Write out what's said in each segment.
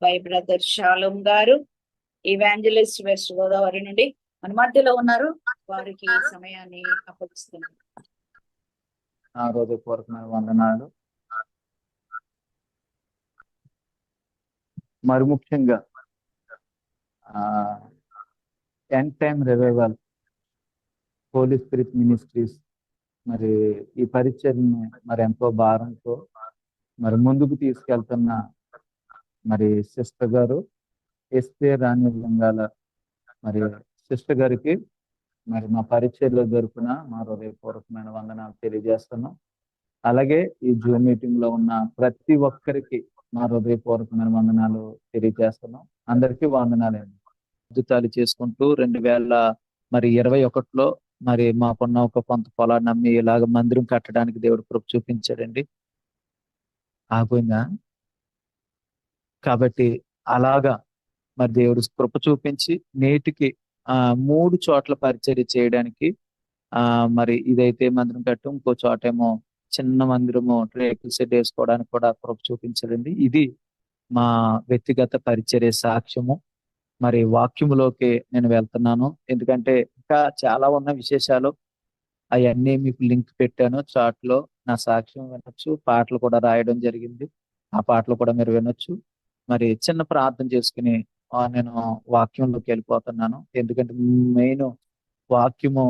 By brother shalom గారు, evangelist west Godavari నుండి మన మధ్యలో ఉన్నారు. వారికి సమయాన్ని అప్పగిస్తున్నాం. హృదయపూర్వకమైన వందనాలు. మరి ముఖ్యంగా end time revival holy spirit ministries మరి ఈ పరిచర్ని మరి ఎంతో భారంతో మరి ముందుకు తీసుకెళ్తున్న మరి సిస్టర్ గారు ఎస్పే రాణి లింగాల మరి సిస్టర్ గారికి మరి మా పరిచర్లో జరుపున మా హృదయపూర్వకమైన వందనాలు తెలియజేస్తున్నాం. అలాగే ఈ జూమ్ మీటింగ్ లో ఉన్న ప్రతి ఒక్కరికి మా హృదయపూర్వకమైన వందనాలు తెలియజేస్తున్నాం. అందరికీ వందనాలండి. అద్భుతాలు చేసుకుంటూ 2021లో మరి మాకున్న ఒక కొంత పొలాన్ని నమ్మి ఇలాగ మందిరం కట్టడానికి దేవుడు కృప చూపించాడండి. ఆపోయిందా? కాబట్టి అలాగా మరి దేవుడు కృప చూపించి నేటికి 3 చోట్ల పరిచర్య చేయడానికి మరి ఇదైతే మందిరం కట్టం, ఇంకో చోటేమో చిన్న మందిరము రేకుల షెడ్ వేసుకోవడానికి కూడా కృప చూపించాడండి. ఇది మా వ్యక్తిగత పరిచర్య సాక్ష్యము. మరి వాక్యములోకి నేను వెళ్తున్నాను, ఎందుకంటే ఇంకా చాలా ఉన్న విశేషాలు అవన్నీ మీకు లింక్ పెట్టాను. చాట్లో నా సాక్ష్యం వినొచ్చు, పాటలు కూడా రాయడం జరిగింది. ఆ పాటలు కూడా మీరు వినొచ్చు. మరి చిన్న ప్రార్థన చేసుకుని నేను వాక్యంలోకి వెళ్ళిపోతున్నాను, ఎందుకంటే మెయిన్ వాక్యము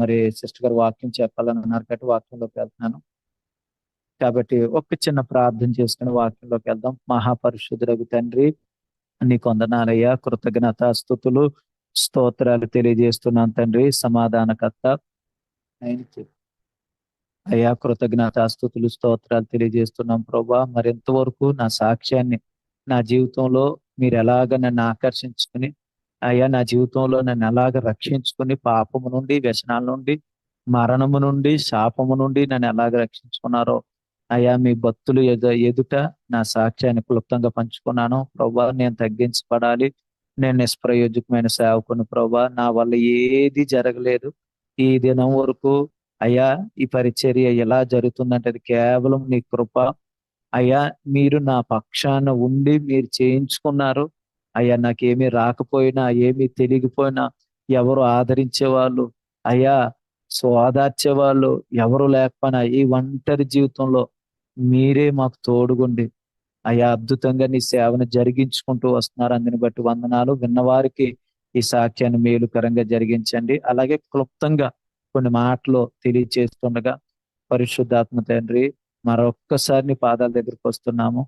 మరి సిస్టర్ గారు వాక్యం చెప్పాలని అన్నారు కాబట్టి వాక్యంలోకి వెళ్తున్నాను. కాబట్టి ఒక చిన్న ప్రార్థన చేసుకుని వాక్యంలోకి వెళ్దాం. మహాపరిశుద్ధుడగు తండ్రి, నీకు వందనాలయ్యా, కృతజ్ఞత స్తుతులు స్తోత్రాలు తెలియజేస్తున్నాను తండ్రి. సమాధానకర్త అయ్యా, కృతజ్ఞత స్తుతులు స్తోత్రాలు తెలియజేస్తున్నాం ప్రభా. మరి ఎంతవరకు నా సాక్ష్యాన్ని నా జీవితంలో మీరు ఎలాగ నన్ను ఆకర్షించుకుని అయ్యా, నా జీవితంలో నన్ను ఎలాగ రక్షించుకుని పాపము నుండి, వ్యసనాల నుండి, మరణము నుండి, శాపము నుండి నన్ను ఎలాగ రక్షించుకున్నారో అయ్యా, మీ భక్తులు ఎదుట నా సాక్ష్యాన్ని క్లుప్తంగా పంచుకున్నాను ప్రభా. నేను తగ్గించబడాలి, నేను నిష్ప్రయోజకమైన సేవకుని ప్రభా. నా వల్ల ఏది జరగలేదు ఈ దినం వరకు అయ్యా. ఈ పరిచర్య ఎలా జరుగుతుందంటే అది కేవలం నీ కృప అయ్యా. మీరు నా పక్షాన ఉండి మీరు చేయించుకున్నారు అయ్యా. నాకేమీ రాకపోయినా, ఏమీ తెలియకపోయినా, ఎవరు ఆదరించేవాళ్ళు అయ్యా, ఓదార్చేవాళ్ళు ఎవరు లేకపోయినా ఈ ఒంటరి జీవితంలో మీరే మాకు తోడుగుండి అయ్యా అద్భుతంగా నీ సేవను జరిగించుకుంటూ వస్తున్నారు. అందుని బట్టి వందనాలు. విన్నవారికి ఈ సాక్ష్యాన్ని మేలుకరంగా జరిగించండి. అలాగే క్లుప్తంగా కొన్ని మాటలు తెలియచేస్తుండగా పరిశుద్ధాత్మ తండ్రి, మరొక్కసారి నీ పాదాల దగ్గరికి వస్తున్నాము.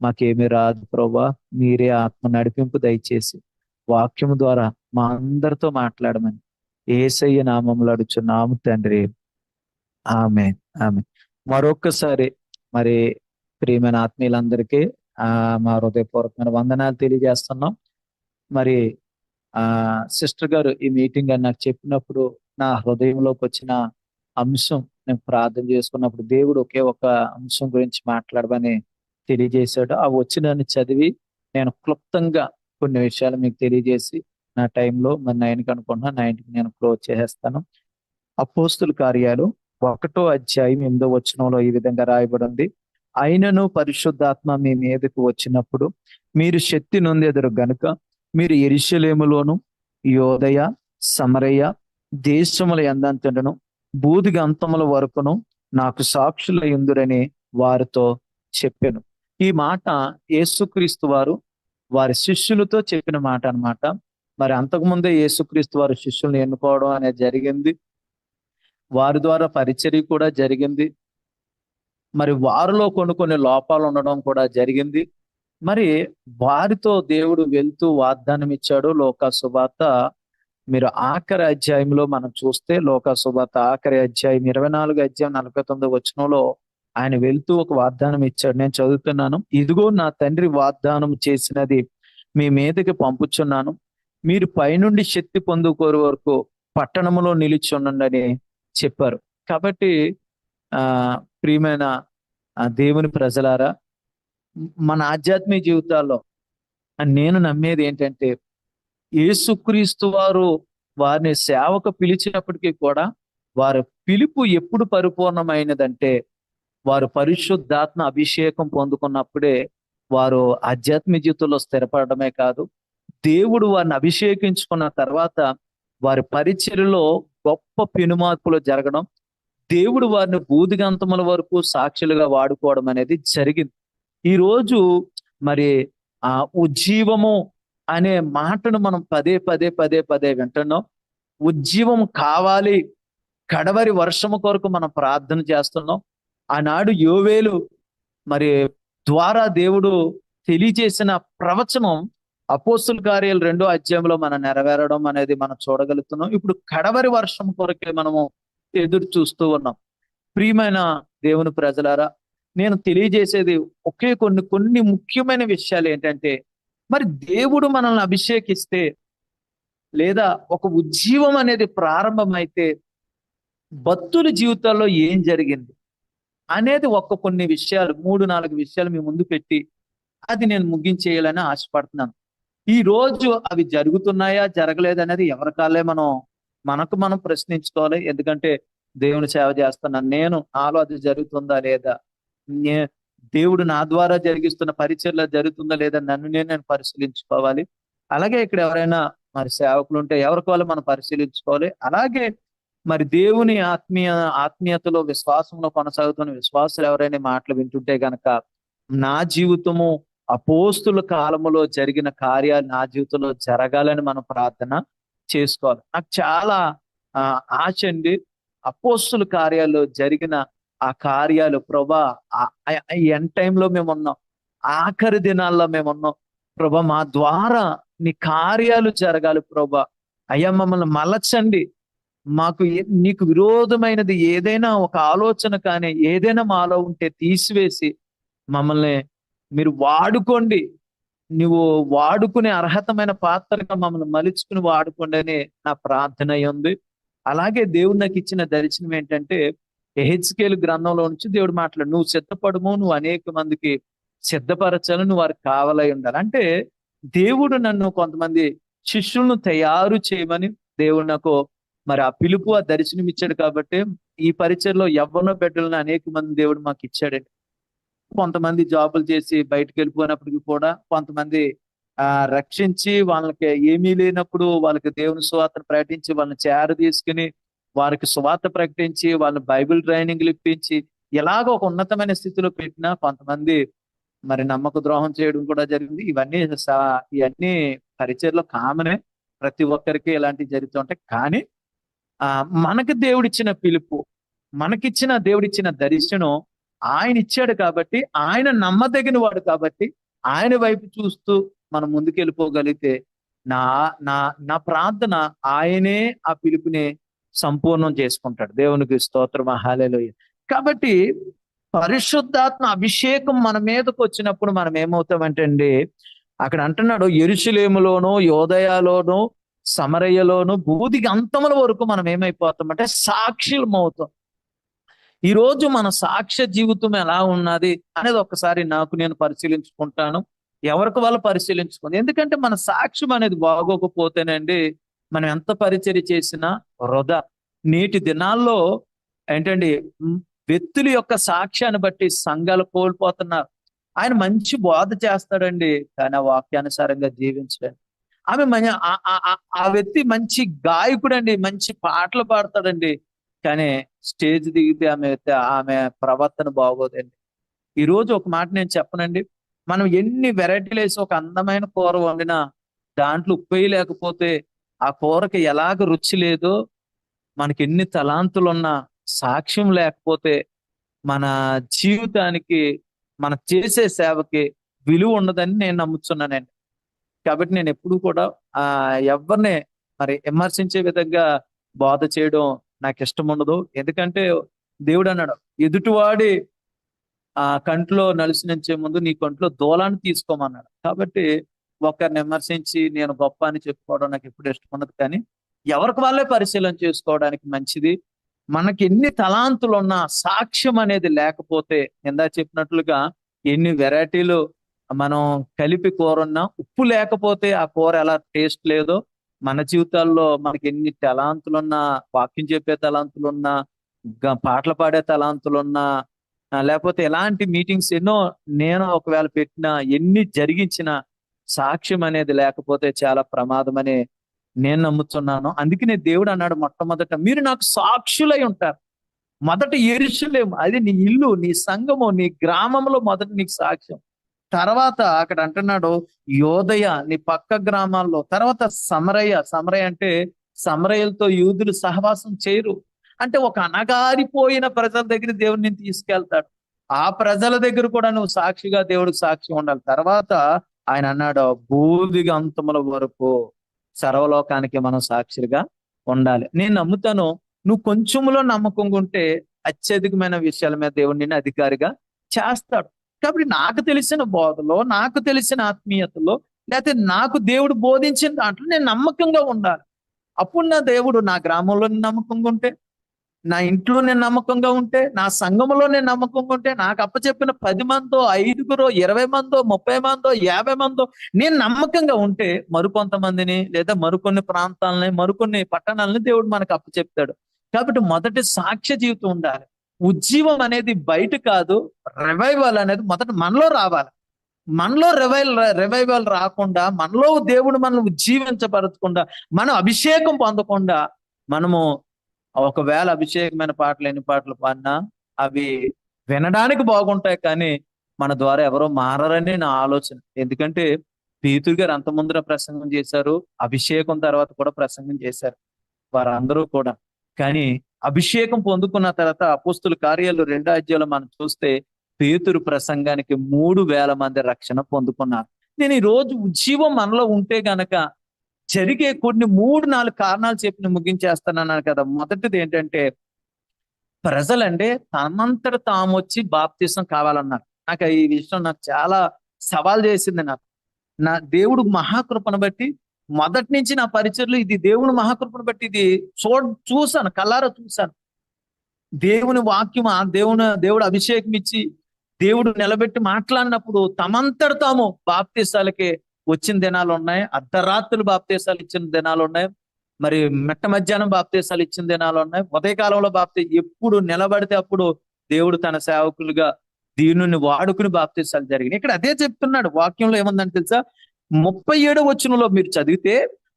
మాకేమీ రాదు ప్రభా, మీరే ఆత్మ నడిపింపు దయచేసి వాక్యము ద్వారా మా అందరితో మాట్లాడమని యేసయ్య నామములో అడుగుచున్నాము తండ్రి, ఆమేన్ ఆమేన్. మరొక్కసారి మరి ప్రియమైన ఆత్మీయులందరికీ మా హృదయపూర్వకమైన వందనాలు తెలియజేస్తున్నాం. మరి సిస్టర్ గారు ఈ మీటింగ్ అని నాకు చెప్పినప్పుడు నా హృదయంలోకి వచ్చిన అంశం, నేను ప్రార్థన చేసుకున్నప్పుడు దేవుడు ఒకే ఒక అంశం గురించి మాట్లాడమని తెలియజేశాడు. ఆ వచ్చినని చదివి నేను క్లుప్తంగా కొన్ని విషయాలు మీకు తెలియజేసి నా టైంలో మరి 9కి అనుకున్నా, 9కి నేను క్లోజ్ చేసేస్తాను. అపోస్తుల కార్యాలు 1వ అధ్యాయం 8వ వచనంలో ఈ విధంగా రాయబడింది. అయినను పరిశుద్ధాత్మ మీ మీదకు వచ్చినప్పుడు మీరు శక్తి నొందెదరు గనుక మీరు యెరూషలేములోను, యోదయ, సమరయ దేశముల యందంతటను బూదిగ అంతముల వరకును నాకు సాక్షుల యుందురని వారితో చెప్పెను. ఈ మాట యేసుక్రీస్తు వారు వారి శిష్యులతో చెప్పిన మాట అన్నమాట. మరి అంతకుముందే యేసుక్రీస్తు వారు శిష్యుల్ని ఎన్నుకోవడం అనేది జరిగింది, వారి ద్వారా పరిచర్య కూడా జరిగింది. మరి వారిలో కొన్ని లోపాలు ఉండడం కూడా జరిగింది. మరి వారితో దేవుడు వెళ్తూ వాగ్దానం ఇచ్చాడు. లోకా సువార్త మీరు ఆఖరి అధ్యాయంలో మనం చూస్తే, లోకా సువార్త ఆఖరి అధ్యాయం 24 అధ్యాయం 49 వచనంలో ఆయన వెళ్తూ ఒక వాగ్దానం ఇచ్చాడు. నేను చదువుతున్నాను. ఇదిగో నా తండ్రి వాగ్దానం చేసినది మీ మీదకి పంపుచున్నాను, మీరు పైనుండి శక్తి పొందుకోరు వరకు పట్టణములో నిలిచి ఉండండి చెప్పారు. కాబట్టి ప్రియమైన దేవుని ప్రజలారా, మన ఆధ్యాత్మిక జీవితాల్లో నేను నమ్మేది ఏంటంటే, యేసుక్రీస్తు వారు వారిని సేవకు పిలిచినప్పటికీ కూడా వారి పిలుపు ఎప్పుడు పరిపూర్ణమైనదంటే వారు పరిశుద్ధాత్మ అభిషేకం పొందుకున్నప్పుడే వారు ఆధ్యాత్మిక జీవితంలో స్థిరపడమే కాదు, దేవుడు వారిని అభిషేకించుకున్న తర్వాత వారి పరిచర్యలో గొప్ప పెనుమార్పులు జరగడం, దేవుడు వారిని బూదిగంతముల వరకు సాక్షులుగా వాడుకోవడం అనేది జరిగింది. ఈ రోజు మరి ఆ ఉజ్జీవము అనే మాటను మనం పదే పదే పదే పదే వింటున్నాం. ఉజ్జీవం కావాలి, కడవరి వర్షము కొరకు మనం ప్రార్థన చేస్తున్నాం. ఆనాడు యోవేలు మరి ద్వారా దేవుడు తెలియజేసిన ప్రవచనం అపోస్తుల కార్యాలు 2వ అధ్యాయంలో మనం నెరవేరడం అనేది మనం చూడగలుగుతున్నాం. ఇప్పుడు కడవరి వర్షం కొరకే మనము ఎదురు చూస్తూ ఉన్నాం. ప్రియమైన దేవుని ప్రజలారా, నేను తెలియజేసేది ఒకే కొన్ని ముఖ్యమైన విషయాలు ఏంటంటే, మరి దేవుడు మనల్ని అభిషేకిస్తే లేదా ఒక ఉజ్జీవం అనేది ప్రారంభమైతే భక్తుల జీవితాల్లో ఏం జరిగింది అనేది కొన్ని విషయాలు 3-4 విషయాలు మీ ముందు పెట్టి అది నేను ముగించేయాలని ఆశపడుతున్నాను. ఈ రోజు అవి జరుగుతున్నాయా జరగలేదనేది ఎవరికాలే మనకు మనం ప్రశ్నించుకోవాలి. ఎందుకంటే దేవుని సేవ చేస్తున్నాను నేను, నాలో అది జరుగుతుందా లేదా, దేవుడు నా ద్వారా జరిగిస్తున్న పరిచర్య జరుగుతుందా లేదా, నన్ను నేను పరిశీలించుకోవాలి. అలాగే ఇక్కడ ఎవరైనా మరి సేవకులు ఉంటే ఎవరికి వాళ్ళు మనం పరిశీలించుకోవాలి. అలాగే మరి దేవుని ఆత్మీయతలో విశ్వాసంలో కొనసాగుతున్న విశ్వాసులు ఎవరైనా మాటలు వింటుంటే గనక నా జీవితము అపోస్తుల కాలములో జరిగిన కార్యాలు నా జీవితంలో జరగాలని మనం ప్రార్థన చేసుకోవాలి. నాకు చాలా ఆశ అండి. అపోస్తుల కార్యాల్లో జరిగిన ఆ కార్యాలు ప్రభా, ఎండ్ టైంలో మేము ఉన్నాం, ఆఖరి దినాల్లో మేము ఉన్నాం ప్రభా, మా ద్వారా నీ కార్యాలు జరగాలి ప్రభా. అయ్యా మమ్మల్ని మలచండి, మాకు నీకు విరోధమైనది ఏదైనా ఒక ఆలోచన కానీ ఏదైనా మాలో ఉంటే తీసివేసి మమ్మల్ని మీరు వాడుకోండి, నువ్వు వాడుకునే అర్హతమైన పాత్రగా మమ్మల్ని మలుచుకుని వాడుకోండి అని నా ప్రార్థన ఉంది. అలాగే దేవుడు నాకు ఇచ్చిన దర్శనం ఏంటంటే, యెహెజ్కేలు గ్రంథంలో నుంచి దేవుడు మాట్లాడు, నువ్వు సిద్ధపడము, నువ్వు అనేక మందికి సిద్ధపరచాలి, నువ్వు వారికి కావాలై ఉండాలి. అంటే దేవుడు నన్ను కొంతమంది శిష్యులను తయారు చేయమని దేవుడు నాకు మరి ఆ పిలుపు ఆ దర్శనం ఇచ్చాడు. కాబట్టి ఈ పరిచయలో యవ్వన బిడ్డలను అనేక మంది దేవుడు మాకు ఇచ్చాడండి. కొంతమంది జాబులు చేసి బయటకు వెళ్ళిపోయినప్పటికీ కూడా కొంతమంది రక్షించి వాళ్ళకి ఏమీ లేనప్పుడు వాళ్ళకి దేవుని సువార్తను ప్రకటించి వాళ్ళని చేర తీసుకుని వారికి సువార్త ప్రకటించి వాళ్ళని బైబిల్ ట్రైనింగ్లు ఇప్పించి ఇలాగ ఒక ఉన్నతమైన స్థితిలో పెట్టిన కొంతమంది మరి నమ్మక ద్రోహం చేయడం కూడా జరిగింది. ఇవన్నీ పరిచయలో కామనే, ప్రతి ఒక్కరికి ఇలాంటివి జరుగుతూ ఉంటాయి. కానీ మనకి దేవుడిచ్చిన పిలుపు, మనకిచ్చిన దేవుడిచ్చిన దర్శనం ఆయన ఇచ్చాడు కాబట్టి, ఆయన నమ్మదగిన వాడు కాబట్టి ఆయన వైపు చూస్తూ మనం ముందుకెళ్ళిపోగలిగితే నా నా నా ప్రార్థన ఆయనే ఆ పిలుపుని సంపూర్ణం చేసుకుంటాడు. దేవునికి స్తోత్రం, హల్లెలూయా. కాబట్టి పరిశుద్ధాత్మ అభిషేకం మన మీదకు వచ్చినప్పుడు మనం ఏమవుతామంటే అండి, అక్కడ అంటున్నాడు యెరూషలేములోను యోదయలోను సమరయ్యలోను బూదిగ అంతముల వరకు మనం ఏమైపోతామంటే సాక్షులం అవుతాం. ఈ రోజు మన సాక్ష్య జీవితం ఎలా ఉన్నది అనేది ఒకసారి నాకు నేను పరిశీలించుకుంటాను, ఎవరికి వాళ్ళు పరిశీలించుకుంది. ఎందుకంటే మన సాక్ష్యం అనేది బాగోకపోతేనండి మనం ఎంత పరిచర్య చేసినా వృధా. నేటి దినాల్లో ఏంటండి, వ్యక్తుల యొక్క సాక్ష్యాన్ని బట్టి సంఘాలు కోల్పోతున్నారు. ఆయన మంచి బోధ చేస్తాడండి, కానీ ఆ వాక్యానుసారంగా జీవించడండి. ఆ వ్యక్తి మంచి గాయకుడండి, మంచి పాటలు పాడతాడండి, కానీ స్టేజ్ దిగితే ఆమె ప్రవర్తన బాగోదండి. ఈ రోజు ఒక మాట నేను చెప్పనండి, మనం ఎన్ని వెరైటీలు వేసి ఒక అందమైన కూర వండినా దాంట్లో ఉప్పు లేకపోతే ఆ కూరకి ఎలాగ రుచి లేదో, మనకి ఎన్ని తలాంతులున్నా సాక్ష్యం లేకపోతే మన జీవితానికి, మన చేసే సేవకి విలువ ఉండదని నేను నమ్ముతున్నానండి. కాబట్టి నేను ఎప్పుడు కూడా ఎవరిని మరి విమర్శించే విధంగా బోధ చేయడం నాకు ఇష్టం ఉండదు. ఎందుకంటే దేవుడు అన్నాడు, ఎదుటివాడి కంట్లో నలిసినంచే ముందు నీ కంట్లో దూలాన్ని తీసుకోమన్నాడు. కాబట్టి ఒకరిని విమర్శించి నేను గొప్ప అని చెప్పుకోవడం నాకు ఎప్పుడు ఇష్టం ఉండదు. కానీ ఎవరికి వాళ్ళే పరిశీలన చేసుకోవడానికి మంచిది. మనకి ఎన్ని తలాంతులు ఉన్నా సాక్ష్యం అనేది లేకపోతే, ఇందాక చెప్పినట్లుగా ఎన్ని వెరైటీలు మనం కలిపి కూర ఉన్నా ఉప్పు లేకపోతే ఆ కూర ఎలా టేస్ట్ లేదో, మన జీవితాల్లో మనకి ఎన్ని తలాంతులున్నా, వాక్యం చెప్పే తలాంతులున్నా, పాటలు పాడే తలాంతులున్నా, లేకపోతే ఎలాంటి మీటింగ్స్ ఎన్నో నేను ఒకవేళ పెట్టినా, ఎన్ని జరిగించినా సాక్ష్యం అనేది లేకపోతే చాలా ప్రమాదం అని నేను నమ్ముతున్నాను. అందుకనే దేవుడు అన్నాడు మొట్టమొదట, మీరు నాకు సాక్షులై ఉంటారు. మొదట యెరూషలేము, అది నీ ఇల్లు, నీ సంఘము, నీ గ్రామంలో మొదట నీకు సాక్ష్యం. తర్వాత అక్కడ అంటున్నాడు యోదయ, నీ పక్క గ్రామాల్లో, తర్వాత సమరయ. సమరయ అంటే సమరయలతో యూదులు సహవాసం చేయరు. అంటే ఒక అణగారిపోయిన ప్రజల దగ్గర దేవుడు నిన్ను తీసుకెళ్తాడు. ఆ ప్రజల దగ్గర కూడా నువ్వు సాక్షిగా దేవుడికి సాక్షి ఉండాలి. తర్వాత ఆయన అన్నాడు భూదిగంతముల వరకు సర్వలోకానికి మనం సాక్షిగా ఉండాలి. నేను నమ్ముతాను, నువ్వు కొంచెంలో నమ్మకంగా ఉంటే అత్యధికమైన విషయాల మీద దేవుడు నిన్ను అధికారిగా చేస్తాడు. కాబట్టి నాకు తెలిసిన బోధలో, నాకు తెలిసిన ఆత్మీయతలో, లేకపోతే నాకు దేవుడు బోధించిన దాంట్లో నేను నమ్మకంగా ఉండాలి. అప్పుడు నా దేవుడు నా గ్రామంలో నేను నమ్మకంగా ఉంటే, నా ఇంట్లో నేను నమ్మకంగా ఉంటే, నా సంఘంలో నేను నమ్మకంగా ఉంటే, నాకు అప్పచెప్పిన 10 మందో 5గురో 20 మందో 30 మందో 50 మందో నేను నమ్మకంగా ఉంటే, మరికొంతమందిని లేదా మరికొన్ని ప్రాంతాలని, మరికొన్ని పట్టణాలని దేవుడు మనకు అప్పచెప్తాడు. కాబట్టి మొదటి సాక్ష్య జీవితం ఉండాలి. ఉజ్జీవం అనేది బయట కాదు, రివైవల్ అనేది మొదట మనలో రావాలి. మనలో రివైవల్ రాకుండా, మనలో దేవుడు మనల్ని ఉజ్జీవించబరచకుండా, మనం అభిషేకం పొందకుండా, మనము ఒకవేళ అభిషేకమైన పాటలు ఎన్ని పాటలు పాడినా అవి వినడానికి బాగుంటాయి, కానీ మన ద్వారా ఎవరో మారరని నా ఆలోచన. ఎందుకంటే పేతురు గారు అంత ముందర ప్రసంగం చేశారు, అభిషేకం తర్వాత కూడా ప్రసంగం చేశారు వారందరూ కూడా. కానీ అభిషేకం పొందుకున్న తర్వాత అపోస్తుల కార్యాలు 2వ అధ్యాయంలో మనం చూస్తే పేతురు ప్రసంగానికి 3,000 మంది రక్షణ పొందుకున్నారు. నేను ఈ రోజు ఉజ్జీవం మనలో ఉంటే గనక జరిగే కొన్ని 3-4 కారణాలు చెప్పి ముగించేస్తానన్నాను కదా. మొదటిది ఏంటంటే, ప్రజలంటే తమంతట తాము వచ్చి బాప్తిసం కావాలన్నారు. నాకు ఈ విషయం నాకు చాలా సవాల్ చేసింది. నా దేవుడు మహాకృపను బట్టి మొదటి నుంచి నా పరిచయలు ఇది దేవుని మహాకృపను బట్టి ఇది చూశాను, కల్లారా చూశాను. దేవుని వాక్యం, ఆ దేవుడు అభిషేకం ఇచ్చి దేవుడు నిలబెట్టి మాట్లాడినప్పుడు తమంతట తాము బాప్తిసాలకి వచ్చిన దినాలు ఉన్నాయి. అర్ధరాత్రులు బాప్తీసాలు ఇచ్చిన దినాలు ఉన్నాయి. మరి మెట్ట మధ్యాహ్నం బాప్తీసాలు ఇచ్చిన దినాలు ఉన్నాయి. ఉదయకాలంలో ఎప్పుడు నిలబడితే అప్పుడు దేవుడు తన సేవకులుగా దీనుని వాడుకుని బాప్తీసాలు జరిగినాయి. ఇక్కడ అదే చెప్తున్నాడు. వాక్యంలో ఏముందని తెలుసా? 37వ వచనంలో మీరు చదివితే,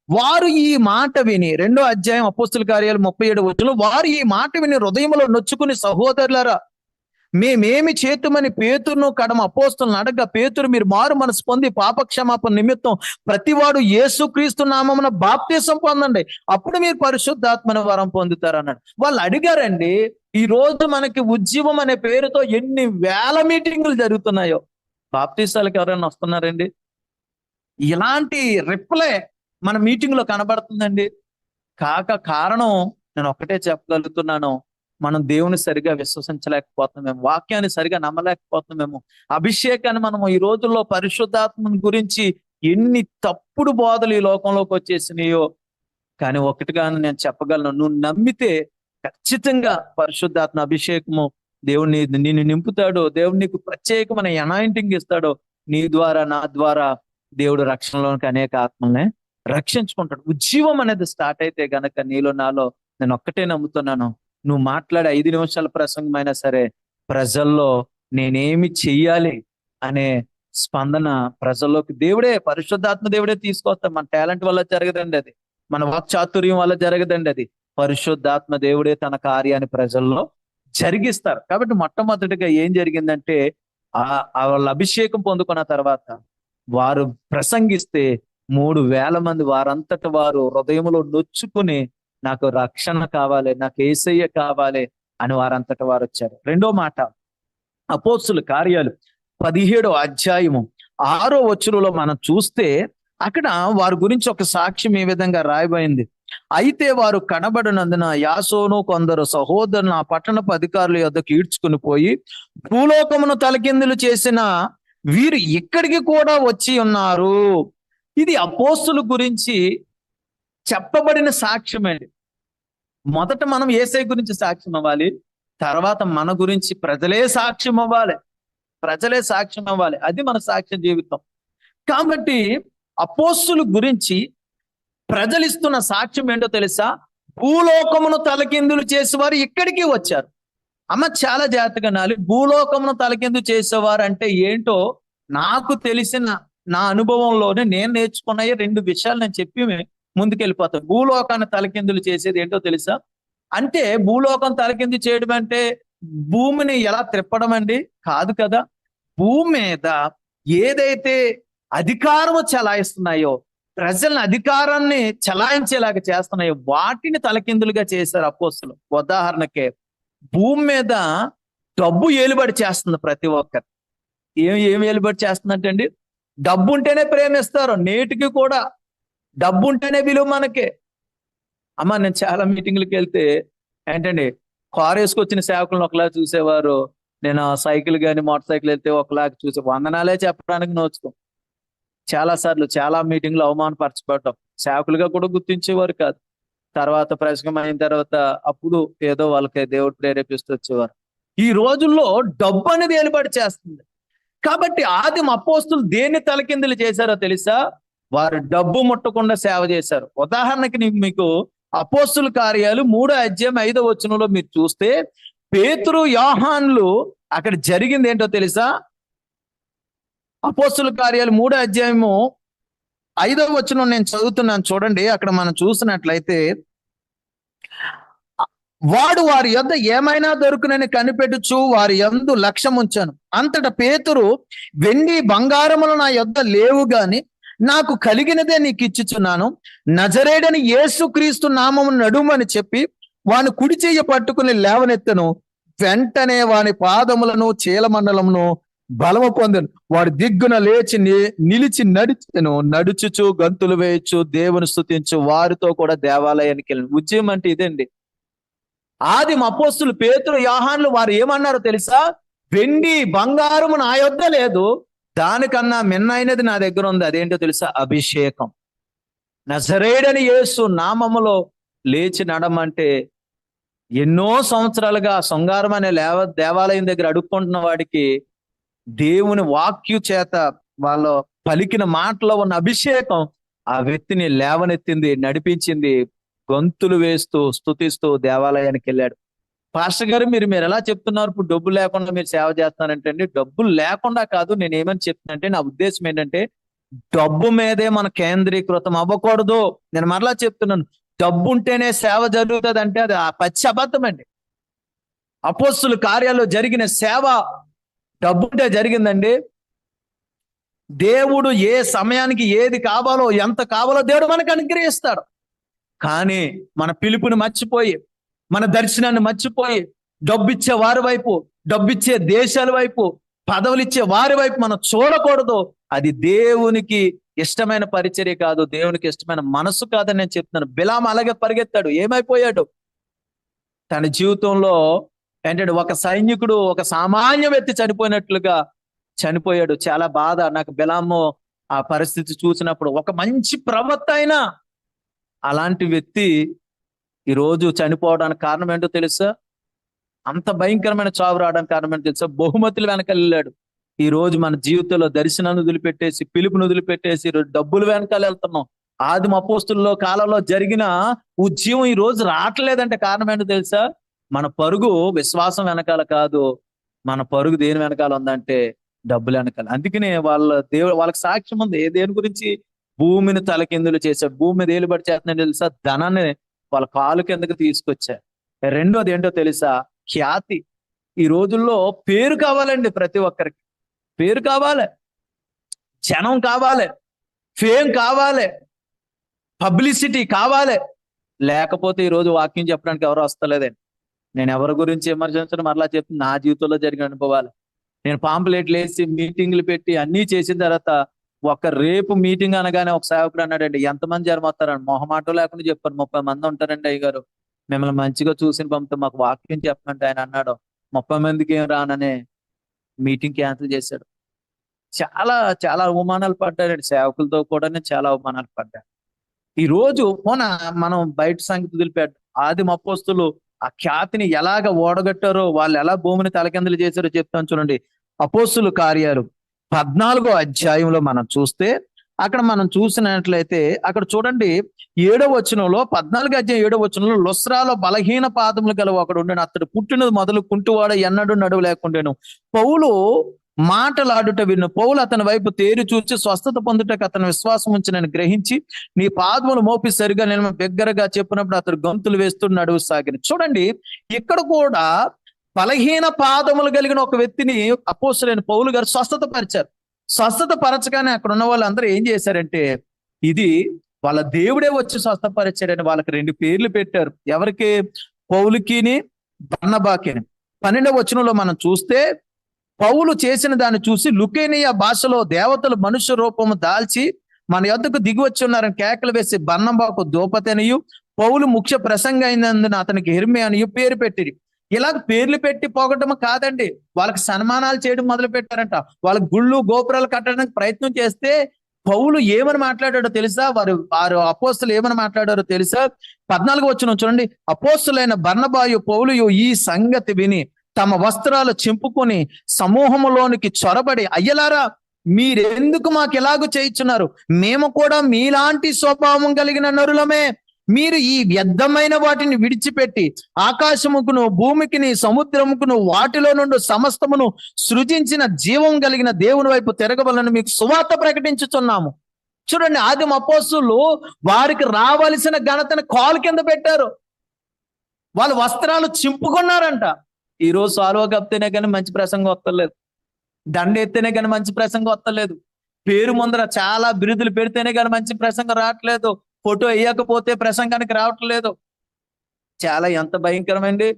వారు ఈ మాట విని, 2వ అధ్యాయం అపోస్తుల కార్యాలు 37వ వచనంలో, వారు ఈ మాట విని హృదయంలో నొచ్చుకుని, సహోదరులారా మేమేమి చేతుమని పేతురును కడమ అపోస్తులను అడగ, పేతురు మీరు మారు మనసు పొంది పాపక్షమాపణ నిమిత్తం ప్రతివాడు యేసుక్రీస్తు నామమున బాప్తీసం పొందండి, అప్పుడు మీరు పరిశుద్ధాత్మని వరం పొందుతారు అన్నాడు. వాళ్ళు అడిగారండి. ఈ రోజు మనకి ఉజ్జీవం అనే పేరుతో ఎన్ని వేల మీటింగులు జరుగుతున్నాయో, బాప్తీసాలకు ఎవరైనా వస్తున్నారండి? ఇలాంటి రిప్లై మన మీటింగ్ లో కనబడుతుందండి. కారణం నేను ఒకటే చెప్పగలుగుతున్నాను, మనం దేవుని సరిగా విశ్వసించలేకపోతున్నామేమో, వాక్యాన్ని సరిగా నమ్మలేకపోతున్నామేమో. అభిషేకాన్ని మనము ఈ రోజుల్లో పరిశుద్ధాత్మని గురించి ఎన్ని తప్పుడు బోధలు ఈ లోకంలోకి వచ్చేసినాయో. కానీ ఒకటిగా నేను చెప్పగలను, నువ్వు నమ్మితే ఖచ్చితంగా పరిశుద్ధాత్మ అభిషేకము దేవుడు నిన్ను నింపుతాడు. దేవుడు నీకు ప్రత్యేకమైన అనాయింటింగ్ ఇస్తాడు. నీ ద్వారా నా ద్వారా దేవుడు రక్షణలోనికి అనేక ఆత్మల్ని రక్షించుకుంటాడు. ఉజ్జీవం అనేది స్టార్ట్ అయితే గనక నీలో నాలో, నేను ఒక్కటే నమ్ముతున్నాను, నువ్వు మాట్లాడే 5 నిమిషాల ప్రసంగం అయినా సరే ప్రజల్లో నేనేమి చెయ్యాలి అనే స్పందన ప్రజల్లోకి దేవుడే, పరిశుద్ధాత్మ దేవుడే తీసుకొస్తాం. మన టాలెంట్ వల్ల జరగదండి అది, మన వాక్చాతుర్యం వల్ల జరగదండి అది. పరిశుద్ధాత్మ దేవుడే తన కార్యాన్ని ప్రజల్లో జరిగిస్తారు. కాబట్టి మొట్టమొదటిగా ఏం జరిగిందంటే, వాళ్ళ అభిషేకం పొందుకున్న తర్వాత వారు ప్రసంగిస్తే 3,000 మంది వారంతట వారు హృదయంలో నొచ్చుకుని, నాకు రక్షణ కావాలి, నాకు యేసయ్య కావాలి అని వారంతట వారు వచ్చారు. 2వ మాట, అపోస్తుల కార్యాలు 17వ అధ్యాయము 6వ వచనంలో మనం చూస్తే, అక్కడ వారి గురించి ఒక సాక్ష్యం ఈ విధంగా రాయబడింది. అయితే వారు కనబడినందున యాసోను కొందరు సహోదరులు ఆ పట్టణపు అధికారుల యొద్దకు ఈడ్చుకుని పోయి, భూలోకమును తలకిందులు చేసిన వీరు ఇక్కడికి కూడా వచ్చి ఉన్నారు. ఇది అపోస్తుల గురించి చెప్పబడిన సాక్ష్యం అండి. మొదట మనం యేసయ్య గురించి సాక్ష్యం అవ్వాలి, తర్వాత మన గురించి ప్రజలే సాక్ష్యం అవ్వాలి. అది మన సాక్ష్య జీవితం. కాబట్టి అపోస్తుల గురించి ప్రజలు ఇస్తున్న సాక్ష్యం ఏంటో తెలుసా? భూలోకమును తలకిందులు చేసేవారు ఇక్కడికి వచ్చారు. అమ్మ చాలా జాగ్రత్తగా వినాలి. భూలోకమును తలకిందు చేసేవారు అంటే ఏంటో నాకు తెలిసిన నా అనుభవంలోనే నేను నేర్చుకున్నాయి 2 విషయాలు నేను చెప్పి ముందుకెళ్ళిపోతాను. భూలోకాన్ని తలకిందులు చేసేది ఏంటో తెలుసా? అంటే భూలోకం తలకిందు చేయడం అంటే భూమిని ఎలా త్రిప్పడం అండి? కాదు కదా. భూమి మీద ఏదైతే అధికారము చలాయిస్తున్నాయో, ప్రజలను అధికారాన్ని చలాయించేలాగా చేస్తున్నాయో వాటిని తలకిందులుగా చేశారు అపోస్తులు. ఉదాహరణకే భూమి మీద డబ్బు ఏలుబడి చేస్తుంది ప్రతి ఒక్కరు. ఏం ఏలుబడి చేస్తుందంటే అండి, డబ్బు ఉంటేనే ప్రేమిస్తారు. నేటికి కూడా డబ్బు ఉంటేనే విలువ మనకి. అమ్మ నేను చాలా మీటింగ్లకు వెళ్తే ఏంటండి, కారు వేసుకొచ్చిన సేవకులను ఒకలాగా చూసేవారు, నేను సైకిల్ కానీ మోటార్ సైకిల్ వెళ్తే ఒకలాగా చూసే, వందనాలే చెప్పడానికి నోచుకో. చాలా సార్లు చాలా మీటింగ్లు అవమానపరచబడ్డాం. సేవకులుగా కూడా గుర్తించేవారు కాదు. తర్వాత ప్రసంగం అయిన తర్వాత అప్పుడు ఏదో వాళ్ళకి దేవుడు ప్రేరేపిస్తూ వచ్చేవారు. ఈ రోజుల్లో డబ్బు అనేది ఏలుబడి చేస్తుంది. కాబట్టి ఆదిమ అపోస్తులు దేన్ని తలకిందులు చేశారో తెలుసా? వారు డబ్బు ముట్టకుండా సేవ చేశారు. ఉదాహరణకి మీకు అపోస్తుల కార్యాలు 3:5 మీరు చూస్తే పేతురు యోహానులు అక్కడ జరిగింది ఏంటో తెలుసా? అపోస్తుల కార్యాలు 3:5 నేను చదువుతున్నాను చూడండి. అక్కడ మనం చూసినట్లయితే, వాడు వారి యొద్ద ఏమైనా దొరుకునని కనిపెట్టుచు వారి యందు లక్ష్యముంచాను. అంతటా పేతురు, వెండి బంగారములు నా యొద్ద లేవు గాని నాకు కలిగినదే నీకు ఇచ్చుచున్నాను. నజరేయుడని యేసుక్రీస్తు నామము నడుమని చెప్పి వాని కుడి చెయ్యి పట్టుకుని లేవనెత్తను. వెంటనే వాని పాదములను చీలమండలమును బలము పొందను. వాడు దిగ్గున లేచి నిలిచి నడుచుచు గంతులు వేయచ్చు, దేవుని స్తుతించు, వారితో కూడా దేవాలయానికి వెళ్ళను. ఉద్యమం అంటే ఇదండి. ఆదిమ అపోస్తులు పేతురు యోహానులు వారు ఏమన్నారో తెలుసా? వెండి బంగారము నా యొద్ద లేదు, దానికన్నా మిన్నైనది నా దగ్గర ఉంది. అదేంటో తెలుసా? అభిషేకం. నజరేయుడని యేసు నామములో లేచి నడమంటే ఎన్నో సంవత్సరాలుగా శృంగారం అనే దేవాలయం దగ్గర అడుక్కుంటున్న వాడికి దేవుని వాక్యు చేత వాళ్ళ పలికిన మాటలో ఉన్న అభిషేకం ఆ వ్యక్తిని లేవనెత్తింది, నడిపించింది. గొంతులు వేస్తూ స్తుతిస్తూ దేవాలయానికి వెళ్ళాడు. పాస్టర్ గారు మీరు ఎలా చెప్తున్నారు ఇప్పుడు డబ్బు లేకుండా మీరు సేవ చేస్తున్నారంటే అండి, డబ్బులు లేకుండా కాదు. నేను ఏమని చెప్తున్నానంటే, నా ఉద్దేశం ఏంటంటే డబ్బు మీదే మన కేంద్రీకృతం అవ్వకూడదు. నేను మరలా చెప్తున్నాను, డబ్బు ఉంటేనే సేవ జరుగుతుంది అంటే అది పచ్చి అబద్ధం అండి. అపోస్తుల కార్యాల్లో జరిగిన సేవ డబ్బుంటే జరిగిందండి. దేవుడు ఏ సమయానికి ఏది కావాలో ఎంత కావాలో దేవుడు మనకు అనుగ్రహిస్తాడు. కానీ మన పిలుపుని మర్చిపోయి, మన దర్శనాన్ని మర్చిపోయి, డబ్బిచ్చే వారి వైపు, డబ్బిచ్చే దేశాల వైపు, పదవులు ఇచ్చే వారి వైపు మనం చూడకూడదు. అది దేవునికి ఇష్టమైన పరిచర్య కాదు, దేవునికి ఇష్టమైన మనసు కాదని నేను చెప్తున్నాను. బిలాము అలాగే పరిగెత్తాడు. ఏమైపోయాడు? తన జీవితంలో ఏంటంటే ఒక సైనికుడు, ఒక సామాన్య వ్యక్తి చనిపోయినట్లుగా చనిపోయాడు. చాలా బాధ నాకు బిలాము ఆ పరిస్థితి చూసినప్పుడు. ఒక మంచి ప్రవక్త అయినా అలాంటి వ్యక్తి ఈరోజు చనిపోవడానికి కారణం ఏంటో తెలుసా? అంత భయంకరమైన చావు రావడానికి కారణం ఏంటో తెలుసా? బహుమతులు వెనక వెళ్ళాడు. ఈ రోజు మన జీవితంలో దర్శనాన్ని వదిలిపెట్టేసి, పిలుపుని వదిలిపెట్టేసి డబ్బులు వెనకాల వెళ్తున్నాం. ఆదిమ అపోస్తుల కాలంలో జరిగిన ఉద్యమం ఈ రోజు రావట్లేదంటే కారణం ఏంటో తెలుసా? మన పరుగు విశ్వాసం వెనకాల కాదు, మన పరుగు దేని వెనకాల ఉందంటే డబ్బులు వెనకాల. అందుకనే వాళ్ళకి సాక్ష్యం ఉంది. దేని గురించి? భూమిని తలకిందులు చేశాడు. భూమి మీద ఏలుబడి చేస్తుందని తెలుసా? ధనాన్ని వాళ్ళ కాలు కిందకి తీసుకొచ్చారు. రెండోది ఏంటో తెలుసా? ఖ్యాతి. ఈ రోజుల్లో పేరు కావాలండి. ప్రతి ఒక్కరికి పేరు కావాలి, జనం కావాలి, ఫేమ్ కావాలి, పబ్లిసిటీ కావాలి. లేకపోతే ఈరోజు వాక్యం చెప్పడానికి ఎవరు వస్తలేదండి. నేను ఎవరి గురించి విమర్శించడం మరలా చెప్తే నా జీవితంలో జరిగిన అనుభవాలు. నేను పాంప్లెట్లు వేసి మీటింగ్లు పెట్టి అన్నీ చేసిన తర్వాత రేపు మీటింగ్ అనగానే ఒక సేవకుడు అన్నాడండి, ఎంతమంది జనం వస్తారండి? మొహమాటం లేకుండా చెప్పాను, 30 మంది ఉంటారండి అయ్యగారు, మిమ్మల్ని మంచిగా చూసిన పంపితే మాకు వాక్యం చెప్పమంటే ఆయన అన్నాడు 30 మందికి ఏం రాననే మీటింగ్ క్యాన్సిల్ చేశాడు. చాలా చాలా అవమానాలు పడ్డాడండి. సేవకులతో కూడా నేను చాలా అవమానాలు పడ్డాను. ఈ రోజు మనం బయట సంగతి వదిలిపెట్టాం. ఆదిమ అపోస్తులు ఆ ఖ్యాతిని ఎలాగ ఓడగట్టారో, వాళ్ళు ఎలా భూమిని తలకిందులు చేశారో చెప్తాను చూడండి. అపోస్తుల కార్యాలు 14వ అధ్యాయంలో మనం చూస్తే అక్కడ మనం చూసినట్లయితే అక్కడ చూడండి 7వ వచనంలో 14వ వచనంలో లుస్త్రాలో బలహీన పాదములు గల ఒకడు ఉండెను, అతడు పుట్టినది మొదలు కుంటివాడు, ఎన్నడూ నడువు లేకుండాను. పౌలు మాటలాడుట విను. పౌలు అతని వైపు తేరి చూచి స్వస్థత పొందుటకు అతని విశ్వాసం ఉంచినని గ్రహించి, నీ పాదములు మోపి సరిగా నేను బిగ్గరగా చెప్పినప్పుడు అతడు గంతులు వేస్తూ నడువు సాగిన. చూడండి, ఇక్కడ కూడా బలహీన పాదములు కలిగిన ఒక వ్యక్తిని అపోస్తలుడైన పౌలు గారు స్వస్థత పరిచారు. స్వస్థత పరచగానే అక్కడ ఉన్న వాళ్ళందరూ ఏం చేశారంటే, ఇది వాళ్ళ దేవుడే వచ్చి స్వస్థపరిచాడని వాళ్ళకి 2 పేర్లు పెట్టారు. ఎవరికి? పౌలుకిని బర్నబాకిని. 12వ వచనంలో మనం చూస్తే, పౌలు చేసిన దాన్ని చూసి లుకేనియా భాషలో దేవతలు మనుష్య రూపము దాల్చి మన యొద్దకు దిగి వచ్చి ఉన్నారని కేకలు వేసి బర్నబాకు దోపతనియు, పౌలు ముఖ్య ప్రసంగ అయినందున అతనికి హిర్మే అనియు పేరు పెట్టిరి. ఇలాగ పేర్లు పెట్టి పోగొట్టడం కాదండి, వాళ్ళకి సన్మానాలు చేయడం మొదలు పెట్టారంట. వాళ్ళకి గుళ్ళు గోపురాలు కట్టడానికి ప్రయత్నం చేస్తే పౌలు ఏమని మాట్లాడాడో తెలుసా? వారు అపోస్తులు ఏమని మాట్లాడారో తెలుసా? 14వ వచనం చూడండి. అపోస్తులైన బర్నబాయు పౌలుయు ఈ సంగతి విని తమ వస్త్రాలు చింపుకొని సమూహములోనికి చొరబడి, అయ్యలారా, మీరెందుకు మాకు ఎలాగూ చేయించున్నారు? మేము కూడా మీలాంటి స్వభావం కలిగిన నరులమే. మీరు ఈ వ్యర్థమైన వాటిని విడిచిపెట్టి ఆకాశముకును భూమికిని సముద్రముకును వాటిలో నుండి సమస్తమును సృజించిన జీవం కలిగిన దేవుని వైపు తిరగవలని మీకు సువార్త ప్రకటించుచున్నాము. చూడండి, ఆదిమ అపోస్తులు వారికి రావలసిన ఘనతను కాలు కింద పెట్టారు. వాళ్ళ వస్త్రాలు చింపుకున్నారంట. ఈరోజు సాల్వ కప్తేనే కానీ మంచి ప్రసంగం వస్తలేదు, దండ ఎత్తేనే కానీ మంచి ప్రసంగం వస్తలేదు, పేరు ముందర చాలా బిరుదులు పెడితేనే కానీ మంచి ప్రసంగం రావట్లేదు, ఫోటో వేయకపోతే ప్రసంగానికి రావట్లేదు. చాలా ఎంత భయంకరమండి.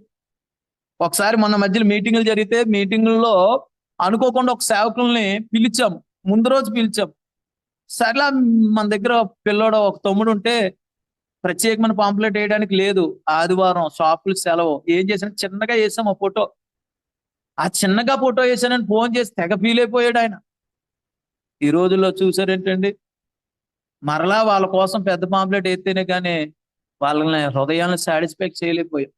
ఒకసారి మొన్న మధ్యలో మీటింగులు జరిగితే మీటింగుల్లో అనుకోకుండా ఒక సేవకుల్ని పిలిచాం, ముందు రోజు పిలిచాం. సర్లా మన దగ్గర పిల్లోడు ఒక తమ్ముడు ఉంటే ప్రత్యేకమైన పాంప్లెట్ వేయడానికి లేదు, ఆదివారం షాపులు సెలవు. ఏం చేశాను, చిన్నగా వేసాం ఆ ఫోటో. ఆ చిన్నగా ఫోటో వేసానని ఫోన్ చేసి తెగ ఫీల్ అయిపోయాడు ఆయన. ఈ రోజుల్లో చూసారేంటండి, మరలా వాళ్ళ కోసం పెద్ద పాంప్లెట్ వేస్తేనే కానీ వాళ్ళని హృదయాలను సాటిస్ఫై చేయలేకపోయాం.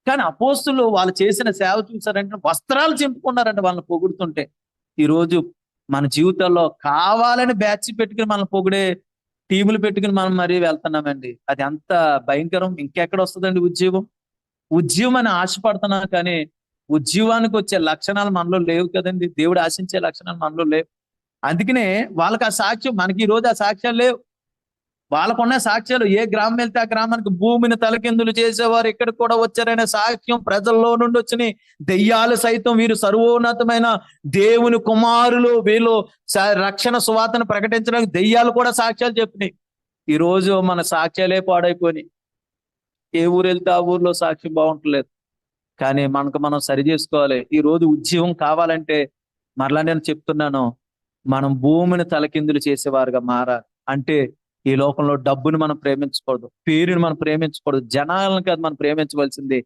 కానీ అపోస్తులు వాళ్ళు చేసిన సేవ చూసారంటే వస్త్రాలు చింపుకున్నారంటే వాళ్ళని పొగుడుతుంటే. ఈరోజు మన జీవితాల్లో కావాలని బ్యాచ్ పెట్టుకుని మనం పొగిడే టీములు పెట్టుకుని మనం మరీ వెళ్తున్నామండి. అది అంత భయంకరం. ఇంకెక్కడ వస్తుందండి ఉద్యోగం? ఉద్యోగం అని ఆశపడుతున్నాం కానీ ఉద్యోగానికి వచ్చే లక్షణాలు మనలో లేవు కదండి. దేవుడు ఆశించే లక్షణాలు మనలో లేవు. అందుకనే వాళ్ళకి ఆ సాక్ష్యం, మనకి ఈ రోజు ఆ సాక్ష్యాలు లేవు. వాళ్ళకున్న సాక్ష్యాలు, ఏ గ్రామం వెళ్తే ఆ గ్రామానికి భూమిని తలకిందులు చేసేవారు ఇక్కడికి కూడా వచ్చారనే సాక్ష్యం ప్రజల్లో నుండి వచ్చినాయి. దెయ్యాలు సైతం వీరు సర్వోన్నతమైన దేవుని కుమారులు, వీళ్ళు రక్షణ సువార్తను ప్రకటించడానికి దెయ్యాలు కూడా సాక్ష్యాలు చెప్పినాయి. ఈ రోజు మన సాక్ష్యాలే పాడైపోయినాయి. ఏ ఊరు వెళ్తే ఆ ఊర్లో సాక్ష్యం బాగుంటలేదు. కానీ మనకు మనం సరి చేసుకోవాలి. ఈ రోజు ఉద్యోగం కావాలంటే మరలా నేను చెప్తున్నాను, మనం భూమిని తలకిందులు చేసేవారుగా మారాలి. అంటే ఈ లోకంలో డబ్బుని మనం ప్రేమించకూడదు, పేరుని మనం ప్రేమించకూడదు, జనాలను కాదు మనం ప్రేమించవలసింది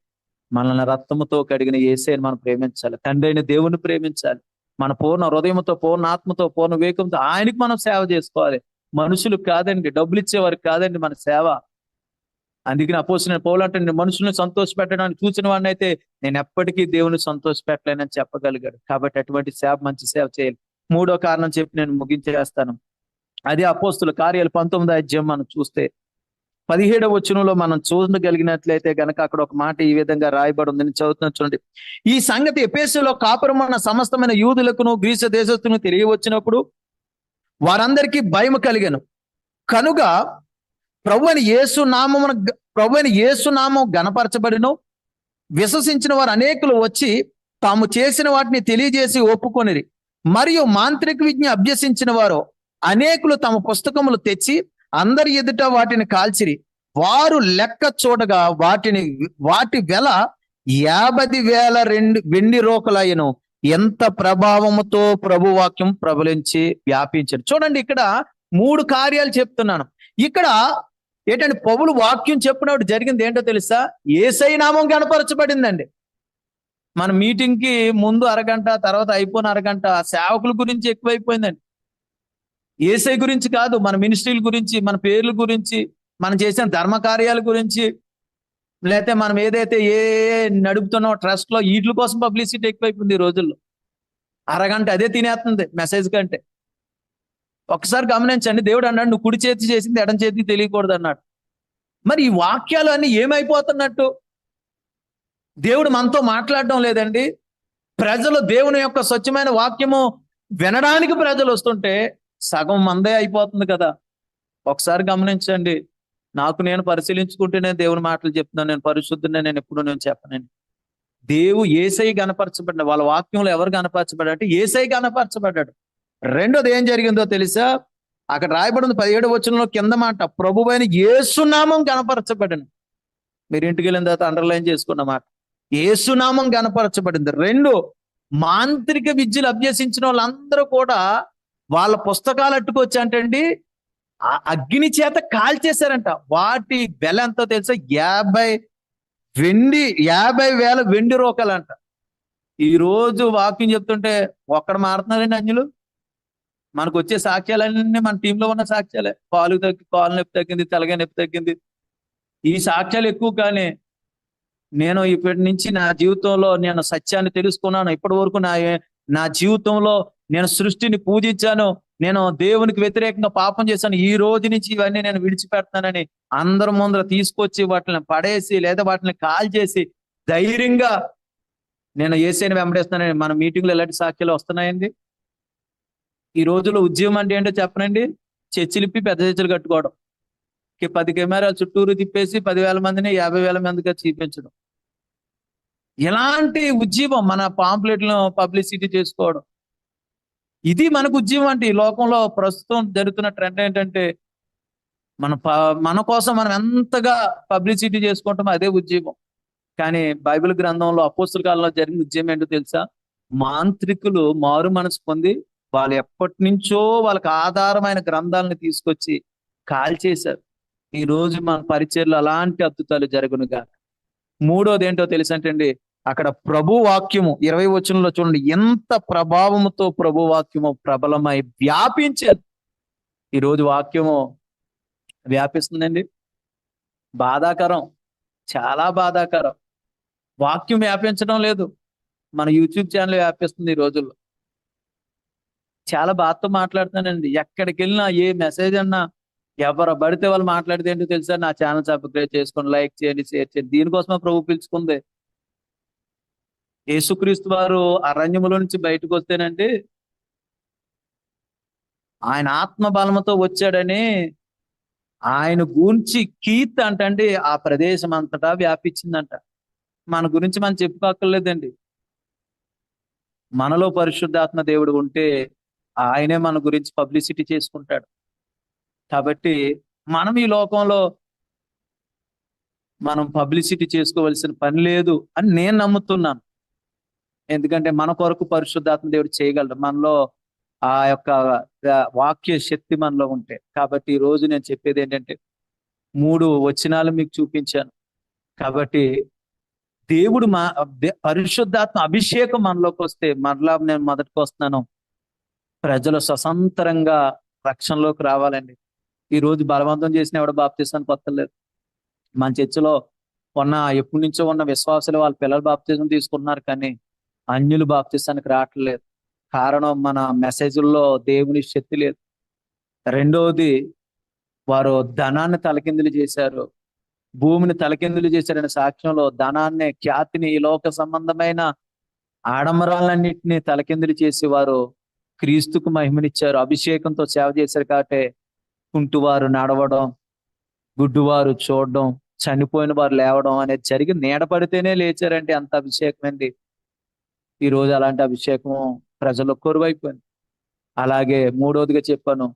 మనల్ని రక్తముతో కడిగిన యేసేని మనం ప్రేమించాలి. తండ్రి అయిన దేవుని ప్రేమించాలి. మన పూర్ణ హృదయంతో, పూర్ణ ఆత్మతో, పూర్ణ వివేకంతో ఆయనకి మనం సేవ చేసుకోవాలి. మనుషులు కాదండి, డబ్బులు ఇచ్చేవారికి కాదండి మన సేవ. అందుకని అపోస్తలుడైన పౌలు అంటే, నేను మనుషుల్ని సంతోష పెట్టడానికి చూసిన వాడిని అయితే నేను ఎప్పటికీ దేవుని సంతోష పెట్టలేనని చెప్పగలిగాడు. కాబట్టి అటువంటి సేవ, మంచి సేవ చేయాలి. 3వ కారణం చెప్పి నేను ముగించేస్తాను. అదే అపోస్తుల కార్యాలు 19వ అధ్యాయం మనం చూస్తే 17వ వచనంలో మనం చూడగలిగినట్లయితే గనక అక్కడ ఒక మాట ఈ విధంగా రాయబడి ఉందని చదువుతున్నా చూడండి. ఈ సంగతి ఎఫెసులో కాపురమున్న సమస్తమైన యూదులకును గ్రీసు దేశస్తులను తెలియవచ్చినప్పుడు వారందరికీ భయం కలిగెను. కనుక ప్రభువైన యేసు నామం గణపరచబడిను. విశ్వసించిన వారు అనేకులు వచ్చి తాము చేసిన వాటిని తెలియజేసి ఒప్పుకొనిరి. మరియు మాంత్రిక విద్య అభ్యసించిన వారు అనేకులు తమ పుస్తకములు తెచ్చి అందరి ఎదుట వాటిని కాల్చిరి. వారు లెక్క చూడగా వాటి వెల 50,000 వెండి రోకలయ్యను. ఎంత ప్రభావముతో ప్రభువాక్యం ప్రబలించి వ్యాపించారు. చూడండి, ఇక్కడ 3 కార్యాలు చెప్తున్నాను. ఇక్కడ ఏంటంటే పౌలు వాక్యం చెప్పినప్పుడు జరిగింది ఏంటో తెలుసా? యేసయ్య నామం కనపరచబడిందండి. మన మీటింగ్ కి ముందు అరగంట, తర్వాత అయిపోయిన అరగంట సేవకుల గురించి ఎక్కువైపోయిందండి. యేసయ్య గురించి కాదు, మన మినిస్ట్రీల గురించి, మన పేర్ల గురించి, మనం చేసిన ధర్మ కార్యాల గురించి, లేకపోతే మనం ఏదైతే నడుపుతున్నాం ట్రస్ట్ లో, వీటి కోసం పబ్లిసిటీ ఎక్కువైపోయింది ఈ రోజుల్లో. అరగంట అదే తినేస్తుంది మెసేజ్ కంటే. ఒకసారి గమనించండి, దేవుడు అన్నాడు నువ్వు కుడి చేతి చేసింది ఎడం చేతికి తెలియకూడదు అన్నాడు. మరి ఈ వాక్యాలు అన్ని ఏమైపోతున్నట్టు? దేవుడు మనతో మాట్లాడడం లేదండి. ప్రజలు దేవుని యొక్క స్వచ్ఛమైన వాక్యము వినడానికి ప్రజలు వస్తుంటే సగం మందే అయిపోతుంది కదా. ఒకసారి గమనించండి, నాకు నేను పరిశీలించుకుంటేనే దేవుని మాటలు చెప్తున్నాను. నేను పరిశుద్ధునే, నేను ఎప్పుడు నేను చెప్పనండి. యేసై గనపరచబడ్డాడు. వాళ్ళ వాక్యంలో ఎవరు గనపరచబడ్డాడు అంటే యేసై గనపరచబడ్డాడు. రెండోది ఏం జరిగిందో తెలుసా? అక్కడ రాయబడింది 17వ వచనంలో కింద మాట, ప్రభువైన యేసునామం గనపరచబడింది. మీరు ఇంటికి వెళ్ళిన తర్వాత అండర్లైన్ చేసుకున్న మాట, యేసునామం గనపరచబడింది. రెండు, మాంత్రిక విద్యలు అభ్యసించిన వాళ్ళందరూ కూడా వాళ్ళ పుస్తకాలు అట్టుకొచ్చి అంటండి ఆ అగ్ని చేత కాల్చేశారంట. వాటి వెల ఎంతో తెలుసా? 50,000 వెండి రూకలంట. ఈ రోజు వాక్యం చెప్తుంటే ఒక్కడ మారుతున్నారండి అన్యులు. మనకు వచ్చే సాక్ష్యాలన్నీ మన టీంలో ఉన్న సాక్ష్యాలే. కాలు నొప్పి తగ్గింది, తలగా నొప్పి తగ్గింది, ఈ సాక్ష్యాలు ఎక్కువ. కానీ నేను ఇప్పటి నుంచి నా జీవితంలో నేను సత్యాన్ని తెలుసుకున్నాను. ఇప్పటి వరకు నా జీవితంలో నేను సృష్టిని పూజించాను, నేను దేవునికి వ్యతిరేకంగా పాపం చేశాను, ఈ రోజు నుంచి ఇవన్నీ నేను విడిచిపెడతానని అందరి ముందర తీసుకొచ్చి వాటిని పడేసి లేదా వాటిని కాల్ చేసి ధైర్యంగా నేను యేసయ్యని వెంబడిస్తానని మన మీటింగ్లో ఎలాంటి సాక్ష్యాలు వస్తున్నాయండి. ఈ రోజుల్లో ఉద్యమం అంటే ఏంటో చెప్పనండి, చర్చిలిప్పి పెద్ద చర్చలు కట్టుకోవడం, 10 కెమెరాలు చుట్టూరు తిప్పేసి 10,000 మందిని 50,000 మందిగా చూపించడం, ఎలాంటి ఉద్యమం, మన పాంప్లెట్లను పబ్లిసిటీ చేసుకోవడం. ఇది మనకు ఉద్యమం అంటే. ఈ లోకంలో ప్రస్తుతం జరుగుతున్న ట్రెండ్ ఏంటంటే మన కోసం మనం ఎంతగా పబ్లిసిటీ చేసుకుంటామో అదే ఉద్యమం. కానీ బైబిల్ గ్రంథంలో అపోస్తుల కాలంలో జరిగిన ఉద్యమం ఏంటో తెలుసా? మాంత్రికులు మారు మనసు పొంది వాళ్ళు ఎప్పటి నుంచో వాళ్ళకి ఆధారమైన గ్రంథాలను తీసుకొచ్చి కాల్చేశారు. ఈ రోజు మన పరిచర్లు అలాంటి అద్భుతాలు జరుగునుగా. మూడోది ఏంటో తెలుసంటండి, అక్కడ ప్రభు వాక్యము 20వ వచనంలో చూడండి, ఎంత ప్రభావముతో ప్రభు వాక్యము ప్రబలమై వ్యాపించేది. ఈరోజు వాక్యము వ్యాపిస్తుందండి. బాధాకరం, చాలా బాధాకరం. వాక్యం వ్యాపించడం లేదు, మన యూట్యూబ్ ఛానల్ వ్యాపిస్తుంది ఈ రోజుల్లో. చాలా బాధతో మాట్లాడుతానండి. ఎక్కడికి వెళ్ళినా ఏ మెసేజ్ అన్నా ఎవరు పడితే వాళ్ళు మాట్లాడితే ఏంటో తెలుసా? నా ఛానల్ సబ్స్క్రైబ్ చేసుకోండి, లైక్ చేయండి, షేర్ చేయండి. దీనికోసమే ప్రభు పిలుచుకుంది. యేసుక్రీస్తు వారు అరణ్యములో నుంచి బయటకు వస్తేనండి ఆయన ఆత్మ బలముతో వచ్చాడని ఆయన గురించి కీర్తి అంటండి ఆ ప్రదేశం అంతటా వ్యాపించిందంట. మన గురించి మనం చెప్పుకోక్కర్లేదండి. మనలో పరిశుద్ధాత్మ దేవుడు ఉంటే ఆయనే మన గురించి పబ్లిసిటీ చేసుకుంటాడు. కాబట్టి మనం ఈ లోకంలో మనం పబ్లిసిటీ చేసుకోవాల్సిన పని లేదు అని నేను నమ్ముతున్నాను. ఎందుకంటే మన కొరకు పరిశుద్ధాత్మ దేవుడు చేయగలడు, మనలో ఆ యొక్క వాక్య శక్తి మనలో ఉంటే. కాబట్టి ఈ రోజు నేను చెప్పేది ఏంటంటే 3 వచనాలు మీకు చూపించాను. కాబట్టి దేవుడు పరిశుద్ధాత్మ అభిషేకం మనలోకి వస్తే మరలా నేను మొదటికి వస్తున్నాను, ప్రజలు స్వతంత్రంగా రక్షణలోకి రావాలండి. ఈ రోజు బలవంతం చేసిన ఎవడ బాప్తిసానికి వస్తలేదు. మన చర్చిలో ఎప్పటి నుంచో ఉన్న విశ్వాసులు వాళ్ళ పిల్లలు బాప్తిజం తీసుకుంటున్నారు, కానీ అన్యులు బాప్తిసానికి రావట్లేదు. కారణం మన మెసేజ్ల్లో దేవుని శక్తి లేదు. రెండవది, వారు ధనాన్ని తలకిందులు చేశారు, భూమిని తలకిందులు చేశారనే సాక్ష్యంలో ధనాన్ని, ఖ్యాతిని, ఈ లోక సంబంధమైన ఆడంబరాలన్నింటినీ తలకిందులు చేసి వారు క్రీస్తుకు మహిమనిచ్చారు, అభిషేకంతో సేవ చేశారు. కాబట్టి కుంటువారు నడవడం, గుడ్డువారు చూడడం, చనిపోయిన వారు లేవడం అనేది జరిగి నీడపడితేనే లేచారంటే అంత అభిషేకం అండి. ఈ రోజు అలాంటి అభిషేకం ప్రజలకు కొరువైపోయింది. అలాగే మూడవదిగా చెప్పాను,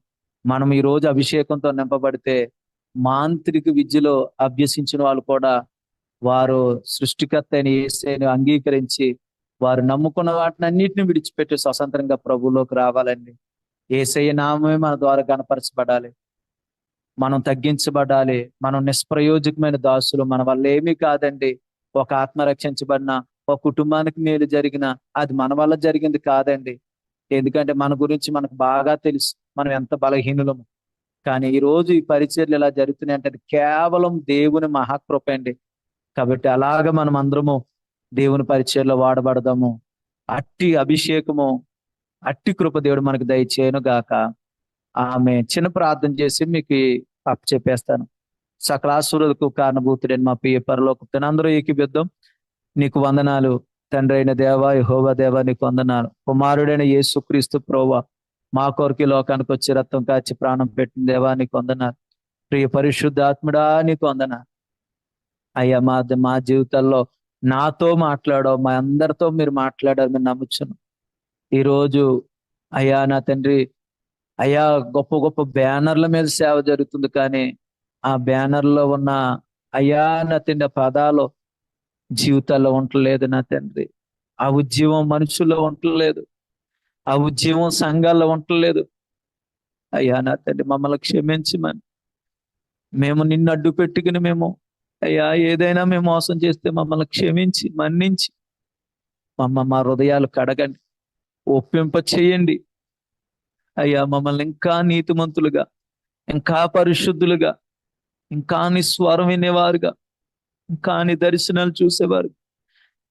మనం ఈ రోజు అభిషేకంతో నింపబడితే మాంత్రిక విద్యలో అభ్యసించిన వాళ్ళు కూడా వారు సృష్టికర్త అయిన యేసయ్యను అంగీకరించి వారు నమ్ముకున్న వాటిని అన్నిటిని విడిచిపెట్టి స్వతంత్రంగా ప్రభువులోకి రావాలండి. యేసయ్య నామమే మన ద్వారా కనపరచబడాలి, మనం తగ్గించబడాలి. మనం నిష్ప్రయోజకమైన దాసులు, మన వల్ల ఏమీ కాదండి. ఒక ఆత్మ రక్షించబడిన, ఒక కుటుంబానికి మేలు జరిగిన అది మన వల్ల జరిగింది కాదండి. ఎందుకంటే మన గురించి మనకు బాగా తెలుసు, మనం ఎంత బలహీనులము. కానీ ఈ రోజు ఈ పరిచర్లు ఎలా జరుగుతున్నాయి అంటే అది కేవలం దేవుని మహాకృప అండి. కాబట్టి అలాగ మనం అందరము దేవుని పరిచర్లో వాడబడదాము. అట్టి అభిషేకము, అట్టి కృప దేవుడు మనకు దయచేయను గాక. ఆమె చిన్న ప్రార్థన చేసి మీకు అప్పచెప్పేస్తాను. సకల ఆశీర్వాదకు కారణభూతుడైన మా ప్రియ పరలోక తండ్రి, అందరూ ఏకీబిద్దాం. నీకు వందనాలు తండ్రి అయిన దేవా, యెహోవా దేవా, నీకు వందనాలు. కుమారుడైన యేసుక్రీస్తు ప్రభువా, మా కొరకు ఈ లోకానికి వచ్చి రక్తం కాచి ప్రాణం పెట్టిన దేవా, నీకు వందనాలు. ప్రియ పరిశుద్ధాత్ముడా, నీకు వందనాలు. అయ్యా, మా జీవితాల్లో నాతో మాట్లాడవు, మా అందరితో మీరు మాట్లాడారు, మీరు నమ్ముచును. ఈరోజు అయ్యా నా తండ్రి, అయ్యా గొప్ప గొప్ప బ్యానర్ల మీద సేవ జరుగుతుంది, కానీ ఆ బ్యానర్లో ఉన్న అయ్యా నా తండ్రి ఆ పదాలు జీవితాల్లో ఉండలేదు నా తండ్రి. ఆ ఉద్యమం మనుషుల్లో ఉండలేదు, ఆ ఉద్యమం సంఘాల్లో ఉండలేదు. అయ్యా నా తండ్రి, మమ్మల్ని క్షమించమని. మేము నిన్ను అడ్డు పెట్టుకుని అయ్యా ఏదైనా మేము మోసం చేస్తే మమ్మల్ని క్షమించి మన్నించి మా హృదయాలు కడగండి, ఒప్పింప చేయండి. అయ్యా మమ్మల్ని ఇంకా నీతిమంతులుగా, ఇంకా పరిశుద్ధులుగా, ఇంకా నీ స్వరం వినేవారుగా, ఇంకా నీ దర్శనాలు చూసేవారు,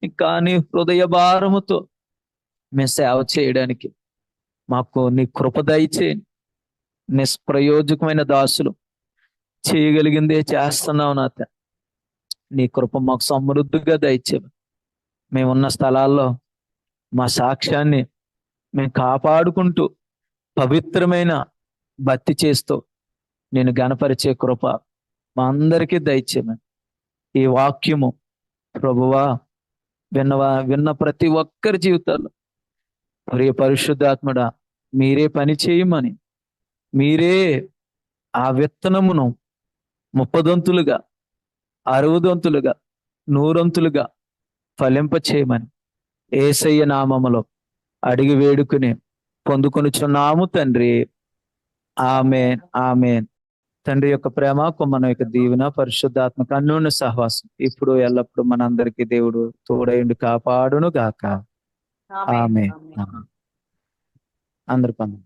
ఇంకా నీ హృదయ భారముతో మేము సేవ చేయడానికి మాకు నీ కృప దయచేయండి. నిష్ప్రయోజకమైన దాసులు చేయగలిగిందే చేస్తున్నావు నాత. నీ కృప మాకు సమృద్ధిగా దయచేవి. మేమున్న స్థలాల్లో మా సాక్ష్యాన్ని మేము కాపాడుకుంటూ పవిత్రమైన భక్తి చేస్తూ నేను గణపరిచే కృప మా అందరికీ దయచేయమని. ఈ వాక్యము ప్రభువా విన్న ప్రతి ఒక్కరి జీవితాల్లో ప్రియ పరిశుద్ధాత్ముడా మీరే పని చేయమని, మీరే ఆ విత్తనమును 30 60 100 ఫలింప చేయమని యేసయ్య నామములో అడిగి వేడుకుని పొందుకొనుచున్నాము తండ్రి. ఆమేన్, ఆమేన్. తండ్రి యొక్క ప్రేమ, కుమ్మన యొక్క దీవెన, పరిశుద్ధాత్మక అన్యోన్య సహవాసం ఇప్పుడు ఎల్లప్పుడు మనందరికీ దేవుడు తోడైండి కాపాడును గాక. ఆమేన్, ఆమేన్. ఆమేన్. అందరు పని